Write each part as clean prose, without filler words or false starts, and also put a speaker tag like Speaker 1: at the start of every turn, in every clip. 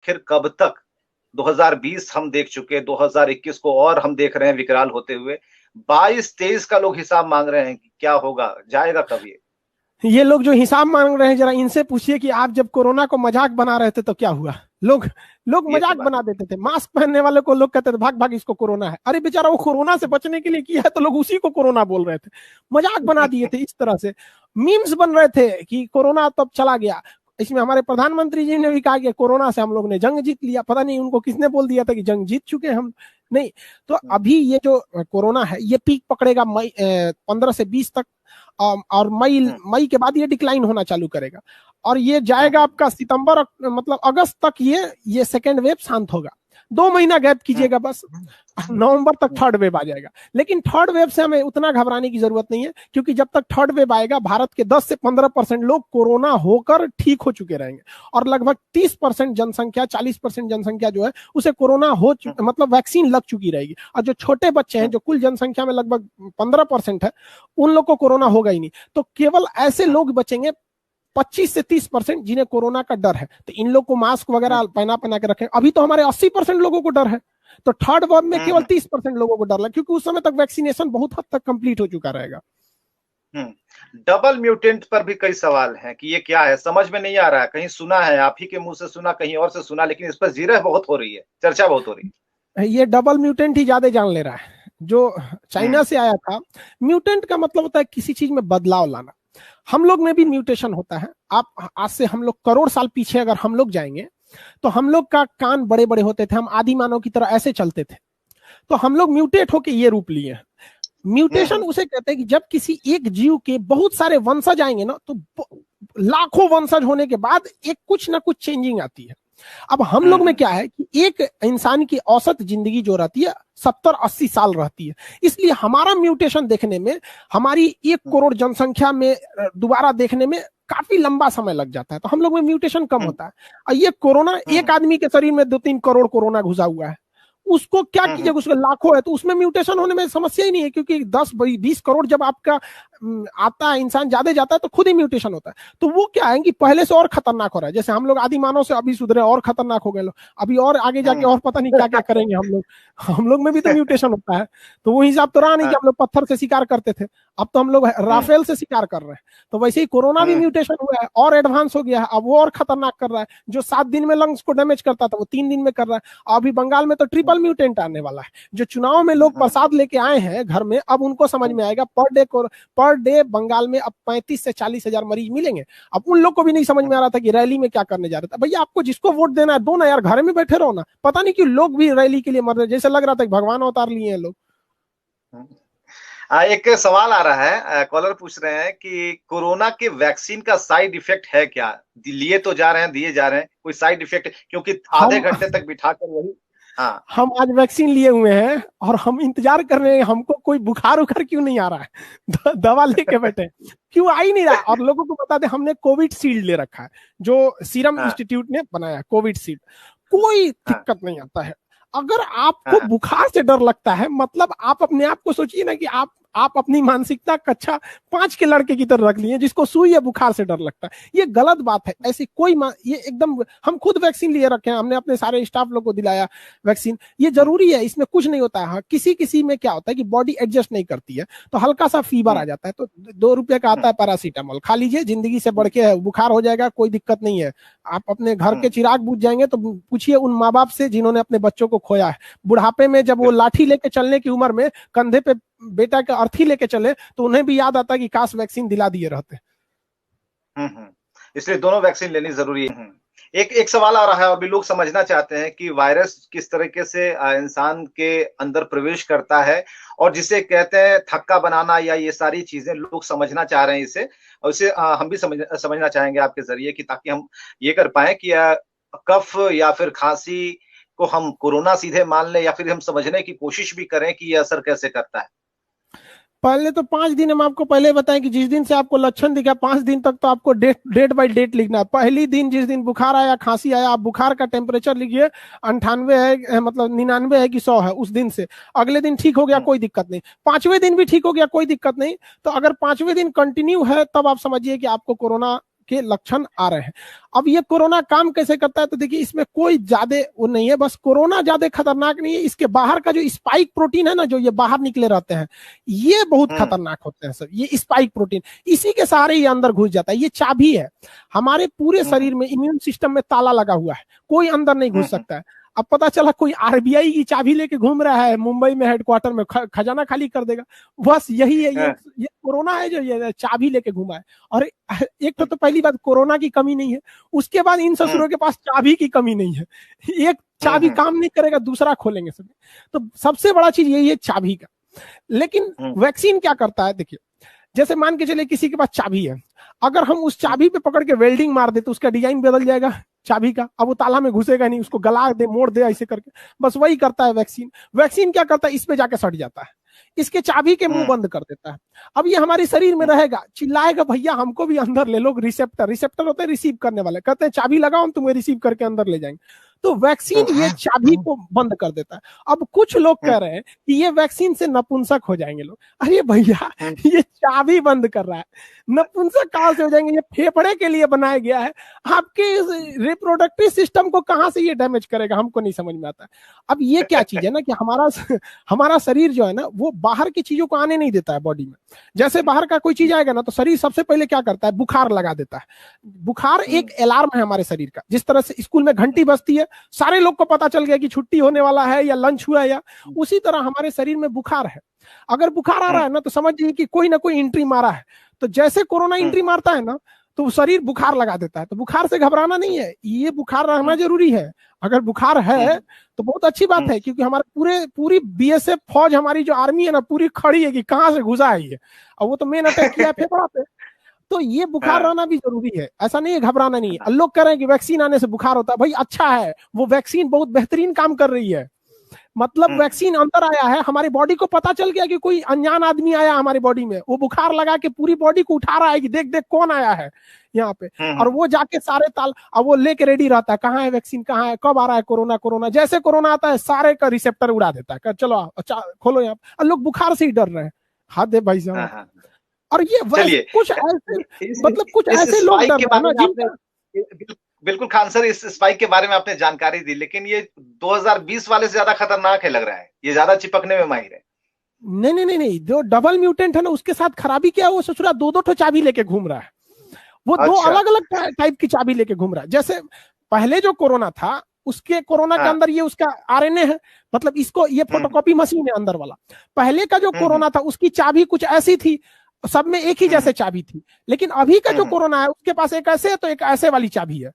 Speaker 1: आखिर कब तक? 2020 हम देख चुके, 2021 को और हम देख रहे हैं विकराल होते हुए। 22-23 का लोग हिसाब मांग रहे हैं कि क्या होगा, जाएगा कब ये?
Speaker 2: ये लोग जो हिसाब मांग रहे हैं, जरा इनसे पूछिए कि आप जब कोरोना को मजाक बना रहे थे तो क्या हुआ। लोग लोग
Speaker 1: ये तो
Speaker 2: मजाक
Speaker 1: बात
Speaker 2: बना देते थे, मास्क पहनने वाले को लोग कहते थे भाग भाग इसको कोरोना है। अरे बेचारा वो कोरोना से बचने के लिए किया है, तो लोग उसी को कोरोना बोल रहे थे, मजाक बना दिए थे इस तरह से। मीम्स बन रहे थे कि कोरोना तब चला गया। इसमें हमारे प्रधानमंत्री जी ने भी कहा कि कोरोना से हम लोग ने जंग जीत लिया। पता नहीं उनको किसने बोल दिया था कि जंग जीत चुके हम। नहीं, तो अभी ये जो कोरोना है ये पीक पकड़ेगा मई 15 से 20 तक। और मई
Speaker 1: हम्म,
Speaker 2: मई के बाद ये डिक्लाइन होना चालू करेगा, और ये जाएगा
Speaker 1: हम्म,
Speaker 2: आपका सितंबर, मतलब अगस्त तक ये सेकेंड वेव शांत होगा। 2 महीना गैप
Speaker 1: हम्म,
Speaker 2: कीजिएगा बस,
Speaker 1: हम्म,
Speaker 2: नवंबर तक
Speaker 1: हम्म,
Speaker 2: थर्ड वेव आ जाएगा। लेकिन थर्ड वेव से हमें उतना घबराने की जरूरत नहीं है, क्योंकि जब तक थर्ड वेव आएगा भारत के 10 से 15% लोग कोरोना होकर ठीक हो चुके रहेंगे, और लगभग 30% जनसंख्या, 40% जनसंख्या जो है उसे कोरोना मतलब वैक्सीन लग चुकी रहेगी। और जो छोटे बच्चे हैं, जो कुल जनसंख्या में लगभग 15% है, उन लोग को कोरोना होगा ही नहीं। तो केवल ऐसे लोग बचेंगे 25 से 30% जिन्हें कोरोना का डर है। तो इन लोग को मास्क वगैरह पहना पहना के रखें। अभी तो हमारे 80% लोगों को डर है, तो थर्ड वेव में केवल
Speaker 1: हम्म,
Speaker 2: 30% लोगों को डर लगा, क्योंकि उस समय तक वैक्सीनेशन बहुत हद तक कंप्लीट हो चुका रहेगा।
Speaker 1: डबल म्यूटेंट पर भी कई सवाल हैं कि ये क्या है, समझ में नहीं आ रहा है। कहीं सुना है, आप ही के मुंह से सुना, कहीं और से सुना, लेकिन इस पर जिरह बहुत हो रही है, चर्चा बहुत हो रही
Speaker 2: ये डबल म्यूटेंट ही ज्यादा जान ले रहा है, जो
Speaker 1: है।
Speaker 2: चाइना से आया था। म्यूटेंट का मतलब होता है किसी चीज में बदलाव लाना। हम लोग में भी म्यूटेशन होता है। आप आज से हम लोग करोड़ साल पीछे अगर हम लोग जाएंगे, तो हम लोग का कान बड़े बड़े होते थे, हम आदि मानव की तरह ऐसे चलते थे। तो हम लोग म्यूटेट होके ये रूप लिए हैं। म्यूटेशन
Speaker 1: हम्म,
Speaker 2: उसे कहते हैं कि जब किसी एक जीव के बहुत सारे वंशज आएंगे ना, तो लाखों वंशज होने के बाद एक कुछ ना कुछ चेंजिंग आती है। अब हम लोग में
Speaker 1: हम्म,
Speaker 2: क्या है कि एक इंसान की औसत जिंदगी जो रहती है 70-80 साल रहती है। इसलिए हमारा म्यूटेशन देखने में, हमारी 1 करोड़ जनसंख्या में दोबारा देखने में काफी लंबा समय लग जाता है। तो हम लोग में म्यूटेशन कम
Speaker 1: हम्म,
Speaker 2: होता है। और ये कोरोना, एक
Speaker 1: हम्म,
Speaker 2: आदमी के शरीर में 2-3 करोड़ कोरोना घुसा हुआ है, उसको क्या कीजिएगा, उसके लाखों है, तो उसमें म्यूटेशन होने में समस्या ही नहीं है, क्योंकि 10-20 करोड़ जब आपका आता है, इंसान ज्यादा जाता है तो खुद ही म्यूटेशन होता है। तो वो क्या है कि पहले से और खतरनाक हो रहा है। जैसे हम लोग आदि मानव से अभी सुधरे, और खतरनाक हो गए लोग, अभी और आगे जाके और पता नहीं क्या क्या करेंगे हम लोग में भी तो म्यूटेशन होता है। तो वो हिसाब तो रहा नहीं कि हम लोग पत्थर से शिकार करते थे, अब तो हम लोग राफेल से शिकार कर रहे हैं। तो वैसे ही कोरोना भी म्यूटेशन हुआ है, और एडवांस हो गया है, अब वो और खतरनाक कर रहा है। जो 7 दिन में लंग्स को डैमेज करता था वो 3 दिन में कर रहा है। अभी बंगाल में तो ट्रिपल म्यूटेंट आने वाला है। जो चुनाव में लोग प्रसाद लेके आए हैं घर में, अब उनको समझ में आएगा पर डे बंगाल में अब 35 से 40 हजार मरीज मिलेंगे। अब उन लोग को भी नहीं समझ में आ रहा था कि रैली में क्या करने जा रहा था। भैया आपको जिसको वोट देना है दो ना यार, घर में बैठे रहो ना। पता नहीं क्यों लोग भी रैली के लिए मर रहे, जैसे लग रहा था कि भगवान अवतार लिए हैं लोग।
Speaker 1: एक सवाल आ रहा है, कॉलर पूछ रहे हैं कि कोरोना के वैक्सीन का साइड इफेक्ट है क्या? लिए तो जा रहे हैं, दिए जा रहे हैं, कोई साइड इफेक्ट? क्योंकि आधे
Speaker 2: हम
Speaker 1: घंटे तक बिठाकर वही। हाँ।
Speaker 2: हम आज वैक्सीन लिए हुए हैं, और हम इंतजार कर रहे हैं, हमको कोई बुखार उखार क्यों नहीं आ रहा है। दवा लेके बैठे हैं, क्यों आ ही नहीं रहा। और लोगों को बता दें, हमने कोविड शील्ड ले रखा है, जो सीरम
Speaker 1: हाँ।
Speaker 2: इंस्टीट्यूट ने बनाया, कोविड शील्ड। कोई
Speaker 1: हाँ।
Speaker 2: दिक्कत नहीं आता है। अगर आपको
Speaker 1: हाँ।
Speaker 2: बुखार से डर लगता है, मतलब आप अपने आप को सोचिए ना कि आप अपनी मानसिकता कक्षा 5 के लड़के की तरह रख लिए, जिसको सुई या बुखार से डर लगता है। ये गलत बात है। ऐसी कोई ये एकदम, हम खुद वैक्सीन लिए रखे हैं, हमने अपने सारे स्टाफ लोग को दिलाया वैक्सीन। ये जरूरी है, इसमें कुछ नहीं होता है। हाँ, किसी किसी में क्या होता है कि बॉडी एडजस्ट नहीं करती है, तो हल्का सा फीवर आ जाता है, तो 2 रुपए का आता है पैरासीटामोल, खा लीजिए, जिंदगी से बढ़ के है, बुखार हो जाएगा, कोई दिक्कत नहीं है। आप अपने घर के चिराग बुझ जाएंगे तो पूछिए उन माँ बाप से जिन्होंने अपने बच्चों को खोया है। बुढ़ापे में जब वो लाठी लेके चलने की उम्र में कंधे पे बेटा का अर्थी लेके चले, तो उन्हें भी याद आता है कि काश वैक्सीन दिला दिए रहते।
Speaker 1: इसलिए दोनों वैक्सीन लेनी जरूरी है। एक एक सवाल आ रहा है, और भी लोग समझना चाहते हैं कि वायरस किस तरीके से इंसान के अंदर प्रवेश करता है, और जिसे कहते हैं थक्का बनाना, या ये सारी चीजें लोग समझना चाह रहे हैं इसे। और इसे हम भी समझना चाहेंगे आपके जरिए, कि ताकि हम ये कर पाए कि कफ या फिर खांसी को हम कोरोना सीधे मान लें, या फिर हम समझने की कोशिश भी करें कि ये असर कैसे करता है।
Speaker 2: पहले तो 5 दिन हम आपको पहले बताएं कि जिस दिन से आपको लक्षण दिखा, 5 दिन तक तो आपको डेट बाई डेट लिखना है। पहली दिन जिस दिन बुखार आया, खांसी आया, आप बुखार का टेम्परेचर लिखिए 98 है, मतलब 99 है कि 100 है। उस दिन से अगले दिन ठीक हो गया, कोई दिक्कत नहीं। 5वें दिन भी ठीक हो गया, कोई दिक्कत नहीं। तो अगर 5वें दिन कंटिन्यू है, तब आप समझिए कि आपको कोरोना के लक्षण आ रहे हैं। अब ये कोरोना काम कैसे करता है, तो देखिए इसमें कोई ज्यादा वो नहीं है, बस कोरोना ज्यादा खतरनाक नहीं है, इसके बाहर का जो स्पाइक प्रोटीन है ना, जो ये बाहर निकले रहते हैं, ये बहुत खतरनाक होते हैं सर। ये स्पाइक प्रोटीन इसी के सहारे ये अंदर घुस जाता है। ये चाबी है, हमारे पूरे शरीर में इम्यून सिस्टम में ताला लगा हुआ है, कोई अंदर नहीं घुस सकता है। अब पता चला कोई आरबीआई की चाबी लेके घूम रहा है मुंबई में हेडक्वार्टर में, खजाना खाली कर देगा। बस यही है, ये कोरोना है जो ये चाबी लेके घूमा है। और एक तो पहली बात कोरोना की कमी नहीं है, उसके बाद इन ससुरों के पास चाबी की कमी नहीं है। एक चाबी काम नहीं करेगा, दूसरा खोलेंगे सब। तो सबसे बड़ा चीज यही है चाबी का। लेकिन वैक्सीन क्या करता है, देखिए जैसे मान के चले किसी के पास चाबी है, अगर हम उस चाबी पे पकड़ के वेल्डिंग मार दे तो उसका डिजाइन बदल जाएगा चाबी का। अब वो ताला में घुसेगा नहीं, उसको गला दे, मोड़ दे, ऐसे करके। बस वही करता है वैक्सीन। वैक्सीन क्या करता है, इस पे जाके सट जाता है, इसके चाबी के मुंह बंद कर देता है। अब ये हमारे शरीर में रहेगा, चिल्लाएगा भैया हमको भी अंदर ले लो। रिसेप्टर होते हैं रिसीव करने वाले, कहते हैं चाबी लगाओ हम तुम्हें रिसीव करके अंदर ले जाएंगे। तो वैक्सीन ये चाबी को बंद कर देता है। अब कुछ लोग कह रहे हैं कि ये वैक्सीन से नपुंसक हो जाएंगे लोग। अरे भैया ये चाबी बंद कर रहा है, नपुंसक कहां से हो जाएंगे? ये फेफड़े के लिए बनाया गया है, आपके रिप्रोडक्टिव सिस्टम को कहां से ये डैमेज करेगा, हमको नहीं समझ में आता। अब ये क्या चीज है ना कि हमारा शरीर जो है ना वो बाहर की चीजों को आने नहीं देता है बॉडी में। जैसे बाहर का कोई चीज आएगा ना तो शरीर सबसे पहले क्या करता है, बुखार लगा देता है। बुखार एक अलार्म है हमारे शरीर का। जिस तरह से स्कूल में घंटी बजती है, सारे लोग को पता चल गया कि छुट्टी होने वाला है या लंच हुआ है, या उसी तरह हमारे शरीर में बुखार है। अगर बुखार आ रहा है ना तो समझिए कि कोई ना कोई एंट्री मारा है। तो जैसे कोरोना एंट्री मारता है ना तो शरीर बुखार लगा देता है। तो बुखार से घबराना नहीं है, ये बुखार रहना जरूरी है। अगर बुखार है तो बहुत अच्छी बात है, क्योंकि हमारे पूरी बीएसएफ फौज, हमारी जो आर्मी है ना, पूरी खड़ी है कि कहां से घुसा है ये। और वो तो मेन अटैक किया फेफड़ा पे। तो ये बुखार रहना भी जरूरी है, ऐसा नहीं है घबराना नहीं है। लोग कह रहे हैं कि वैक्सीन आने से बुखार होता है, भाई अच्छा है, वो वैक्सीन बहुत बेहतरीन काम कर रही है। मतलब वैक्सीन अंदर आया है, हमारी बॉडी को पता चल गया कि कोई अनजान आदमी आया हमारी बॉडी में, वो बुखार लगा के पूरी बॉडी को उठा रहा है कि देख देख कौन आया है यहाँ पे। और वो जाके सारे अब वो लेके रेडी रहता है, कहाँ है वैक्सीन, कहाँ है, कब आ रहा है कोरोना। जैसे कोरोना आता है सारे का रिसेप्टर उड़ा देता है, चलो खोलो यहाँ। और लोग बुखार से ही डर रहे हैं, हाथ दे भाई साहब। और ये कुछ ऐसे मतलब कुछ ऐसे लोग डर रहे हैं।
Speaker 1: बिल्कुल खान सर, इस स्पाइक के बारे में आपने जानकारी दी, लेकिन ये 2020 वाले से ज्यादा खतरनाक है लग रहा है, ये ज्यादा चिपकने में माहिर है।
Speaker 2: नहीं, जो डबल म्यूटेंट है ना उसके साथ खराबी क्या है, वो ससुरा दो चाबी लेके घूम रहा है। वो दो अलग अलग टाइप की चाबी लेके घूम रहा है। जैसे पहले जो कोरोना था उसके कोरोना के अंदर ये उसका आरएनए है, मतलब इसको ये फोटोकॉपी मशीन है अंदर वाला। पहले का जो कोरोना था उसकी चाबी कुछ ऐसी थी, सब में एक ही जैसे चाबी थी। लेकिन अभी का जो कोरोना है उसके पास एक ऐसे है तो एक ऐसे वाली चाबी है।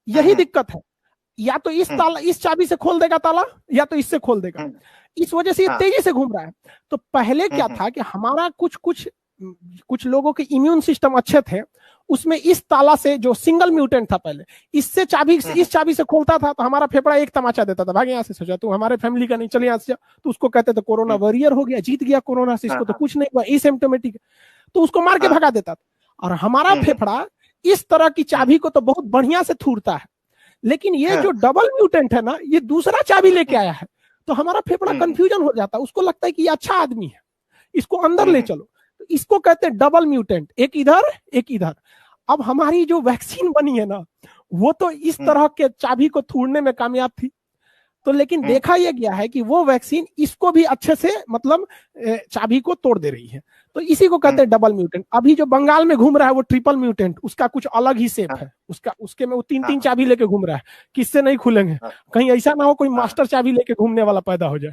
Speaker 2: यही दिक्कत है, या तो इस चाबी से खोल देगा ताला, या तो इससे खोल देगा। इस वजह से ये तेजी से घूम रहा है। तो पहले क्या था कि हमारा कुछ लोगों के इम्यून सिस्टम अच्छे थे, उसमें इस ताला से जो सिंगल म्यूटेंट था पहले, इस चाबी से खोलता था तो हमारा फेफड़ा एक तमाचा देता था, भाग यहाँ से, सोचा तू हमारे फैमिली का नहीं, चल यहाँ से। तो उसको कहते थे कोरोना वॉरियर हो गया, जीत गया कोरोना से, इसको तो कुछ नहीं हुआ, एसिम्प्टोमेटिक। तो उसको मार के भगा देता था। और हमारा फेफड़ा इस तरह की चाबी को तो बहुत बढ़िया से थूरता है, लेकिन ये जो डबल म्यूटेंट है ना, ये दूसरा चाबी लेके आया है। तो हमारा फेफड़ा कंफ्यूजन हो जाता है, उसको लगता है कि ये अच्छा आदमी है, इसको अंदर ले चलो। तो इसको कहते हैं डबल म्यूटेंट, एक इधर एक इधर। अब हमारी जो वैक्सीन बनी है ना, वो तो इस तरह के चाबी को तोड़ने में कामयाब थी। तो लेकिन देखा यह गया है कि वो वैक्सीन इसको भी अच्छे से मतलब चाबी को तोड़ दे रही है। तो इसी को कहते हैं डबल म्यूटेंट। अभी जो बंगाल में घूम रहा है वो ट्रिपल म्यूटेंट, उसका कुछ अलग ही शेप है, उसके में वो तीन चाबी लेके घूम रहा है, किससे नहीं खुलेंगे, कहीं ऐसा ना हो कोई मास्टर चाबी लेके घूमने वाला पैदा हो जाए।